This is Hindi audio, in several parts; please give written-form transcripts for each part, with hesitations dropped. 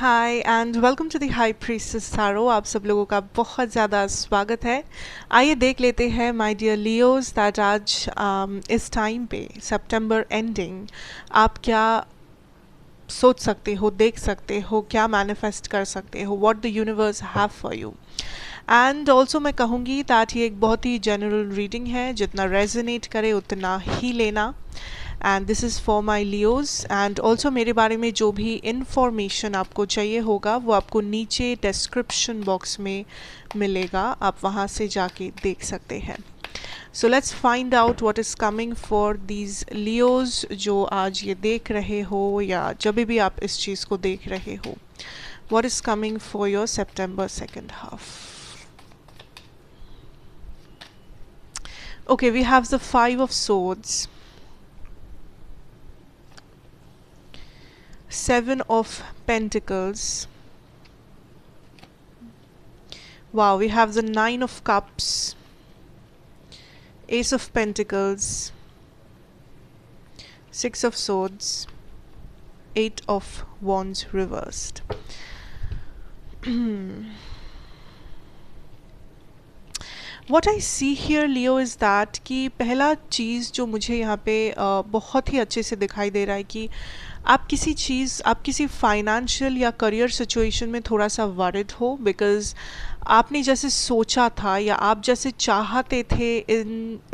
Hi and welcome to the high priestess tarot. आप सब लोगों का बहुत ज़्यादा स्वागत है। आइए देख लेते हैं माय डियर लियोज दैट आज इस टाइम पे सितंबर एंडिंग आप क्या सोच सकते हो, देख सकते हो, क्या मैनिफेस्ट कर सकते हो, what the universe have for you. And also मैं कहूँगी दैट ये एक बहुत ही जनरल रीडिंग है, जितना रेजोनेट करे उतना ही लेना। And this is for my Leos. And also मेरे बारे में जो भी इंफॉर्मेशन आपको चाहिए होगा वो आपको नीचे डिस्क्रिप्शन बॉक्स में मिलेगा, आप वहाँ से जाके देख सकते हैं। So let's find out what is coming for these Leos जो आज ये देख रहे हो या जब भी आप इस चीज़ को देख रहे हो। What is coming for your September second half. Okay, we have the Five of Swords, Seven of Pentacles. Wow, we have the Nine of Cups, Ace of Pentacles, Six of Swords, Eight of Wands reversed. What I see here, Leo, is that कि पहला चीज़ जो मुझे यहाँ पे बहुत ही अच्छे से दिखाई दे रहा है कि आप किसी चीज़, आप किसी फाइनेंशियल या करियर सिचुएशन में थोड़ा सा वरिड हो, बिकॉज़ आपने जैसे सोचा था या आप जैसे चाहते थे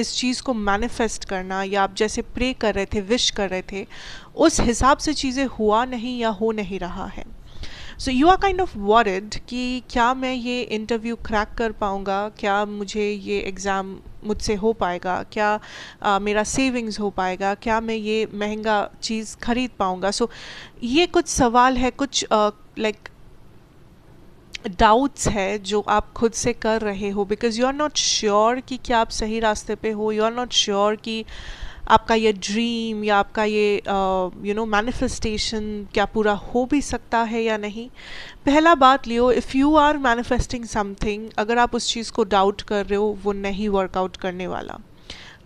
इस चीज़ को मैनिफेस्ट करना, या आप जैसे प्रे कर रहे थे, विश कर रहे थे, उस हिसाब से चीज़ें हुआ नहीं या हो नहीं रहा है। So you are kind of worried कि क्या मैं ये इंटरव्यू क्रैक कर पाऊँगा, क्या मुझे ये एग्ज़ाम मुझसे हो पाएगा, क्या मेरा सेविंग्स हो पाएगा, क्या मैं ये महंगा चीज़ खरीद पाऊँगा। सो ये कुछ सवाल है, कुछ लाइक डाउट्स है जो आप खुद से कर रहे हो, because you are not sure कि क्या आप सही रास्ते पे हो। यू आर नॉट श्योर कि आपका ये ड्रीम या आपका ये मैनिफेस्टेशन क्या पूरा हो भी सकता है या नहीं। पहला बात Leo, if you are manifesting something, अगर आप उस चीज़ को डाउट कर रहे हो, वो नहीं वर्कआउट करने वाला।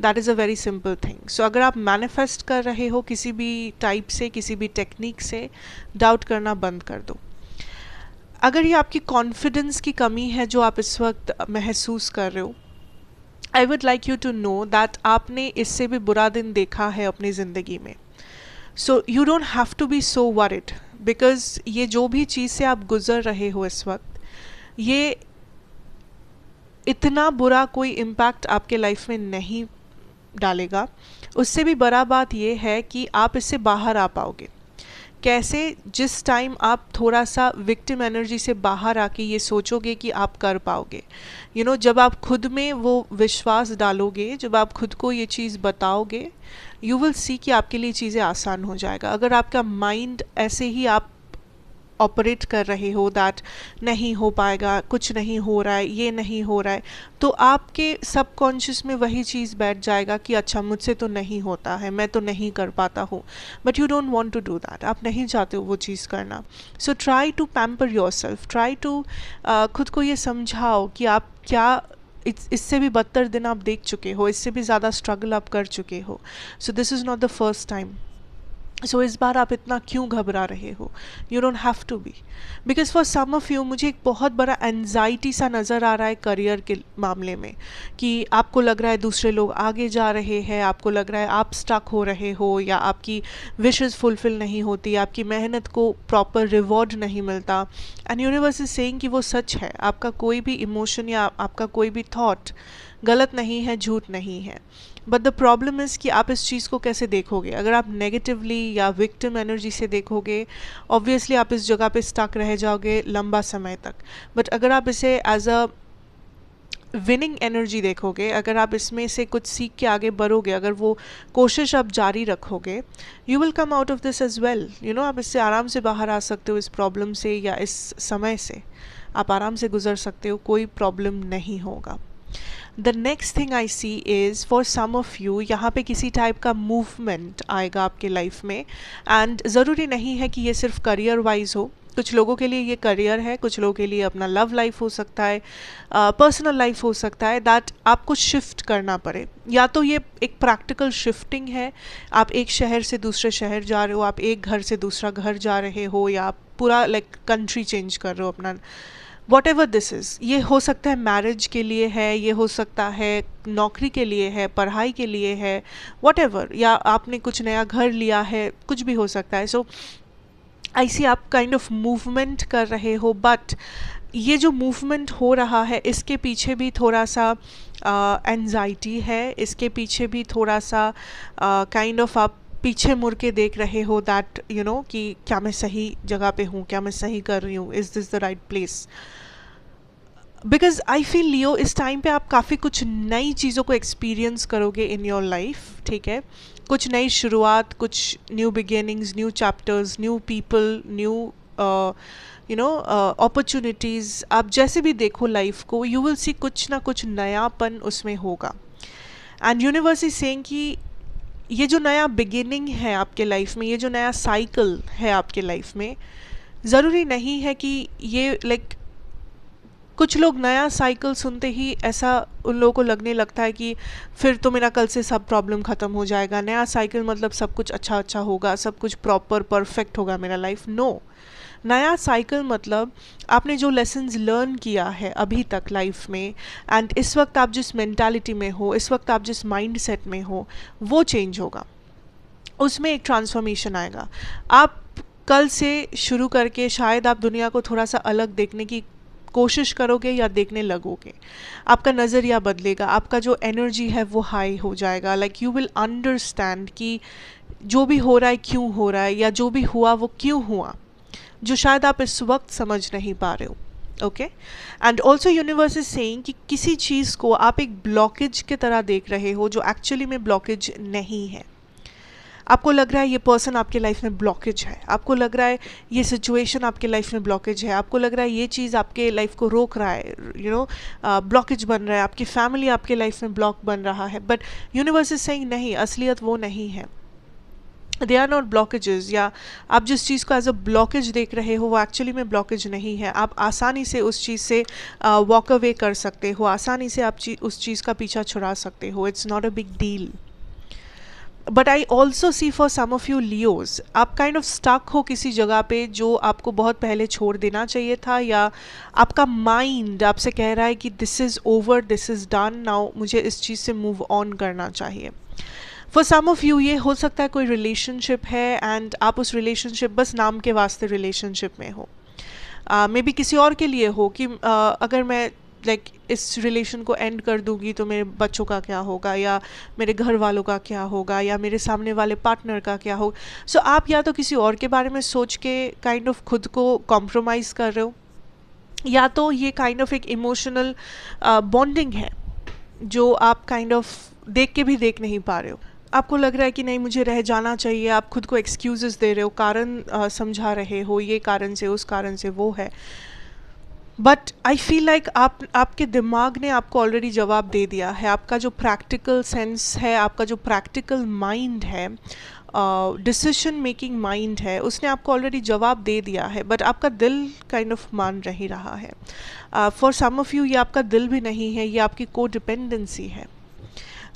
That is a very simple thing. So अगर आप मैनिफेस्ट कर रहे हो किसी भी टाइप से, किसी भी टेक्निक से, डाउट करना बंद कर दो। अगर ये आपकी कॉन्फिडेंस की कमी है जो आप इस वक्त महसूस कर रहे हो, I would like you to know that आपने इससे भी बुरा दिन देखा है अपनी ज़िंदगी में। So you don't have to be so worried, because ये जो भी चीज़ से आप गुज़र रहे हो इस वक्त, ये इतना बुरा कोई इम्पैक्ट आपके लाइफ में नहीं डालेगा। उससे भी बड़ा बात ये है कि आप इससे बाहर आ पाओगे कैसे। जिस टाइम आप थोड़ा सा विक्टिम एनर्जी से बाहर आके ये सोचोगे कि आप कर पाओगे, जब आप खुद में वो विश्वास डालोगे, जब आप खुद को ये चीज़ बताओगे, यू विल सी कि आपके लिए चीज़ें आसान हो जाएगा। अगर आपका माइंड ऐसे ही आप ऑपरेट कर रहे हो दैट नहीं हो पाएगा, कुछ नहीं हो रहा है, ये नहीं हो रहा है, तो आपके सबकॉन्शियस में वही चीज़ बैठ जाएगा कि अच्छा मुझसे तो नहीं होता है, मैं तो नहीं कर पाता हूँ। But you don't want to do that, आप नहीं चाहते हो वो चीज़ करना। So try to pamper yourself, try to खुद को ये समझाओ कि आप क्या इससे भी बदतर दिन आप देख चुके हो, इससे भी ज़्यादा स्ट्रगल आप कर चुके हो। So this is not the first time. So इस बार आप इतना क्यों घबरा रहे हो? You don't have to be, because for some of you मुझे एक बहुत बड़ा एनजाइटी सा नज़र आ रहा है करियर के मामले में, कि आपको लग रहा है दूसरे लोग आगे जा रहे हैं, आपको लग रहा है आप स्टक हो रहे हो, या आपकी विशेस फुलफिल नहीं होती, आपकी मेहनत को प्रॉपर रिवॉर्ड नहीं मिलता। एंड यूनिवर्स इज सेइंग कि वो सच है, आपका कोई भी इमोशन या आपका कोई भी थॉट गलत नहीं है, झूठ नहीं है। बट द प्रॉब्लम इज़ कि आप इस चीज़ को कैसे देखोगे। अगर आप नेगेटिवली या विक्टिम एनर्जी से देखोगे, ऑब्वियसली आप इस जगह पे स्टक रह जाओगे लंबा समय तक। बट अगर आप इसे एज अ विनिंग एनर्जी देखोगे, अगर आप इसमें से कुछ सीख के आगे बढ़ोगे, अगर वो कोशिश आप जारी रखोगे, you will come out of this as well. आप इससे आराम से बाहर आ सकते हो, इस प्रॉब्लम से या इस समय से आप आराम से गुजर सकते हो, कोई प्रॉब्लम नहीं होगा। The next thing I see is for some of you, यहाँ पे किसी टाइप का मूवमेंट आएगा आपके लाइफ में। एंड ज़रूरी नहीं है कि ये सिर्फ करियर वाइज हो, कुछ लोगों के लिए ये करियर है, कुछ लोगों के लिए अपना लव लाइफ हो सकता है, पर्सनल लाइफ हो सकता है, दैट आपको शिफ्ट करना पड़े। या तो ये एक प्रैक्टिकल शिफ्टिंग है, आप एक शहर से दूसरे शहर जा रहे हो, आप एक घर से दूसरा घर जा रहे हो, या आप पूरा लाइक कंट्री चेंज कर रहे हो अपना, वॉट एवर दिस इज़। ये हो सकता है मैरिज के लिए है, ये हो सकता है नौकरी के लिए है, पढ़ाई के लिए है, वॉट एवर, या आपने कुछ नया घर लिया है, कुछ भी हो सकता है। सो ऐसी आप काइंड ऑफ मूवमेंट कर रहे हो, बट ये जो मूवमेंट हो रहा है इसके पीछे भी थोड़ा सा एंजाइटी है, इसके पीछे भी थोड़ा सा काइंड ऑफ आप पीछे मुड़ के देख रहे हो दैट यू नो कि क्या मैं सही जगह पे हूँ, क्या मैं सही कर रही हूँ, is this the right place. Because I feel Leo इस टाइम पे आप काफ़ी कुछ नई चीज़ों को एक्सपीरियंस करोगे इन योर लाइफ, ठीक है, कुछ नई शुरुआत, कुछ new beginnings, new chapters, new people, new you know opportunities. आप जैसे भी देखो लाइफ को, यू विल सी कुछ ना कुछ नयापन उसमें होगा। एंड यूनिवर्स इज सेइंग कि ये जो नया बिगिनिंग है आपके लाइफ में, ये जो नया साइकिल है आपके लाइफ में, ज़रूरी नहीं है कि ये लाइक कुछ लोग नया साइकिल सुनते ही ऐसा उन लोगों को लगने लगता है कि फिर तो मेरा कल से सब प्रॉब्लम ख़त्म हो जाएगा, नया साइकिल मतलब सब कुछ अच्छा अच्छा होगा, सब कुछ प्रॉपर परफेक्ट होगा मेरा लाइफ। नो, नया साइकिल मतलब आपने जो लेसन्स लर्न किया है अभी तक लाइफ में, एंड इस वक्त आप जिस मेंटालिटी में हो, इस वक्त आप जिस माइंड सेट में हो, वो चेंज होगा, उसमें एक ट्रांसफॉर्मेशन आएगा। आप कल से शुरू करके शायद आप दुनिया को थोड़ा सा अलग देखने की कोशिश करोगे या देखने लगोगे, आपका नज़रिया बदलेगा, आपका जो एनर्जी है वो हाई हो जाएगा। लाइक यू विल अंडरस्टैंड कि जो भी हो रहा है क्यों हो रहा है, या जो भी हुआ वो क्यों हुआ, जो शायद आप इस वक्त समझ नहीं पा रहे हो। Okay, and also universe is saying कि किसी चीज़ को आप एक ब्लॉकेज की तरह देख रहे हो जो एक्चुअली में ब्लॉकेज नहीं है। आपको लग रहा है ये पर्सन आपके लाइफ में ब्लॉकेज है, आपको लग रहा है ये सिचुएशन आपके लाइफ में ब्लॉकेज है, आपको लग रहा है ये चीज़ आपके लाइफ को रोक रहा है, यू नो ब्लॉकेज बन रहा है, आपकी फैमिली आपके लाइफ में ब्लॉक बन रहा है। बट यूनिवर्स इज सेइंग नहीं, असलियत वो नहीं है, दे आर नॉट ब्लॉकेजेस, या आप जिस चीज़ को एज अ ब्लॉकेज देख रहे हो वो एक्चुअली में ब्लॉकेज नहीं है। आप आसानी से उस चीज़ से वॉक अवे कर सकते हो, आसानी से आप उस चीज़ का पीछा छुड़ा सकते हो, it's not a big deal. But I also see for some of you Leos, आप काइंड ऑफ स्टक हो किसी जगह पे जो आपको बहुत पहले छोड़ देना चाहिए था, या आपका माइंड आपसे कह रहा है कि this is over, this is done, now मुझे इस चीज़ से मूव ऑन करना चाहिए। फॉर सम ऑफ यू ये हो सकता है कोई रिलेशनशिप है एंड आप उस रिलेशनशिप बस नाम के वास्ते रिलेशनशिप में हो, मे बी किसी और के लिए हो कि अगर मैं लाइक इस रिलेशन को एंड कर दूंगी तो मेरे बच्चों का क्या होगा, या मेरे घर वालों का क्या होगा, या मेरे सामने वाले पार्टनर का क्या होगा। सो आप या तो किसी और के बारे में सोच के काइंड ऑफ खुद को कॉम्प्रोमाइज़ कर रहे हो, या तो ये काइंड ऑफ एक इमोशनल बॉन्डिंग है जो आप काइंड ऑफ देख के भी देख नहीं पा रहे हो। आपको लग रहा है कि नहीं मुझे रह जाना चाहिए, आप खुद को एक्सक्यूज़ेस दे रहे हो, कारण समझा रहे हो, ये कारण से उस कारण से वो है। बट आई फील लाइक आपके दिमाग ने आपको ऑलरेडी जवाब दे दिया है। आपका जो प्रैक्टिकल सेंस है, आपका जो प्रैक्टिकल माइंड है, डिसीजन मेकिंग माइंड है, उसने आपको ऑलरेडी जवाब दे दिया है, बट आपका दिल काइंड ऑफ मान नहीं रहा है। फॉर सम ऑफ यू ये आपका दिल भी नहीं है, ये आपकी को डिपेंडेंसी है,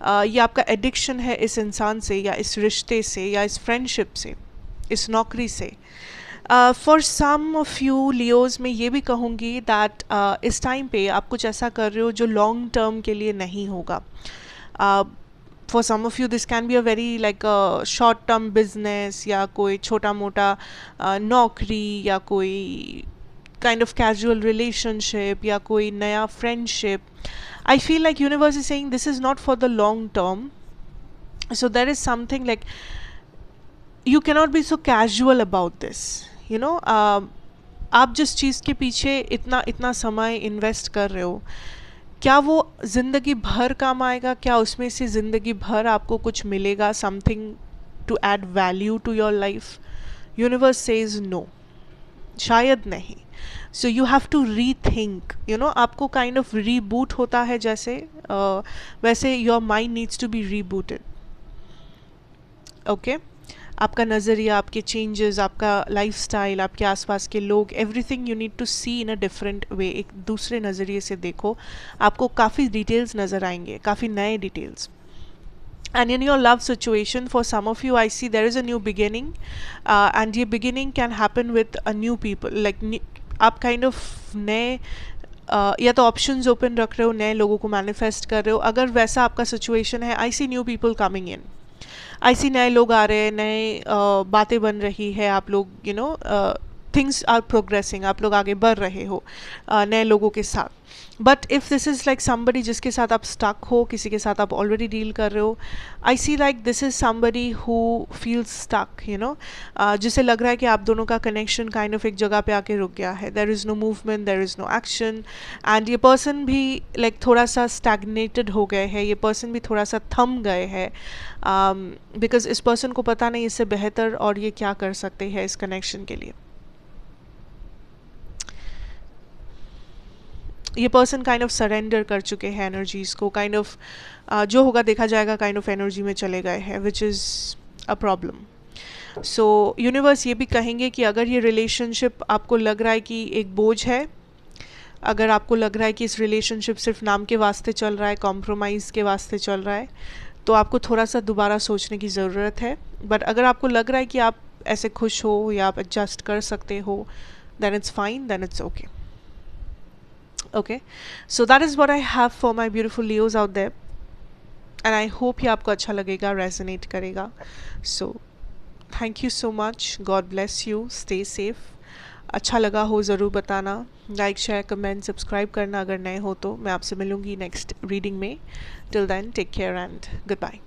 ये आपका एडिक्शन है इस इंसान से, या इस रिश्ते से, या इस फ्रेंडशिप से, इस नौकरी से। For some of you Leos मैं ये भी कहूँगी दैट इस टाइम पे आप कुछ ऐसा कर रहे हो जो लॉन्ग टर्म के लिए नहीं होगा। For some of you this can be a very like short term business, या कोई छोटा मोटा नौकरी, या कोई काइंड ऑफ कैजुअल रिलेशनशिप, या कोई नया friendship. I feel like universe is saying this is not for the long term, so there is something like you cannot be so casual about this, you know। आप जिस चीज़ के पीछे इतना समय इन्वेस्ट कर रहे हो, क्या वो ज़िंदगी भर काम आएगा, क्या उसमें से ज़िंदगी भर आपको कुछ मिलेगा, something to add value to your life? Universe says no, शायद नहीं। So you have to rethink, you know, आपको काइंड ऑफ रीबूट होता है जैसे, वैसे your mind needs to be rebooted. Okay, आपका नज़रिया, आपके चेंजेस, आपका लाइफस्टाइल, आपके आसपास के लोग, everything you need to see in a different way, एक दूसरे नज़रिए से देखो, आपको काफ़ी डिटेल्स नज़र आएंगे, काफ़ी नए details. And in your love situation, for some of you, I see there is a new beginning, and ये beginning can happen with a new people, like आप kind of नए या तो ऑप्शंस ओपन रख रहे हो, नए लोगों को मैनिफेस्ट कर रहे हो. अगर वैसा आपका सिचुएशन है, आई सी न्यू पीपल कमिंग इन, आई सी नए लोग आ रहे हैं, नए बातें बन रही है, आप लोग थिंग्स आर प्रोग्रेसिंग, आप लोग आगे बढ़ रहे हो नए लोगों के साथ. But if this is like somebody जिसके साथ आप स्टक हो, किसी के साथ आप ऑलरेडी डील कर रहे हो, I see like this is somebody who feels stuck, जिसे लग रहा है कि आप दोनों का कनेक्शन काइंड ऑफ एक जगह पे आके रुक गया है. There is no movement, there is no action, and ये पर्सन भी लाइक थोड़ा सा स्टैग्नेटेड हो गए हैं, ये पर्सन भी थोड़ा सा थम गए हैं, बिकॉज इस पर्सन को पता नहीं इससे बेहतर और ये क्या कर सकते हैं इस कनेक्शन के लिए. ये पर्सन काइंड ऑफ सरेंडर कर चुके हैं एनर्जीज़ को, काइंड ऑफ जो होगा देखा जाएगा काइंड ऑफ एनर्जी में चले गए हैं, which is a problem. So universe ये भी कहेंगे कि अगर ये रिलेशनशिप आपको लग रहा है कि एक बोझ है, अगर आपको लग रहा है कि इस रिलेशनशिप सिर्फ नाम के वास्ते चल रहा है, कॉम्प्रोमाइज़ के वास्ते चल रहा है, तो आपको थोड़ा सा दोबारा सोचने की ज़रूरत है. बट अगर आपको लग रहा है कि आप ऐसे खुश हो या आप एडजस्ट कर सकते हो, then it's fine, then it's okay. Okay, so that is what I have for my beautiful Leos out there, and I hope ये आपको अच्छा लगेगा, resonate करेगा. So thank you so much, God bless you, stay safe. अच्छा लगा हो ज़रूर बताना, लाइक शेयर कमेंट सब्सक्राइब करना अगर नए हो तो. मैं आपसे मिलूँगी नेक्स्ट रीडिंग में. Till then take care and good bye.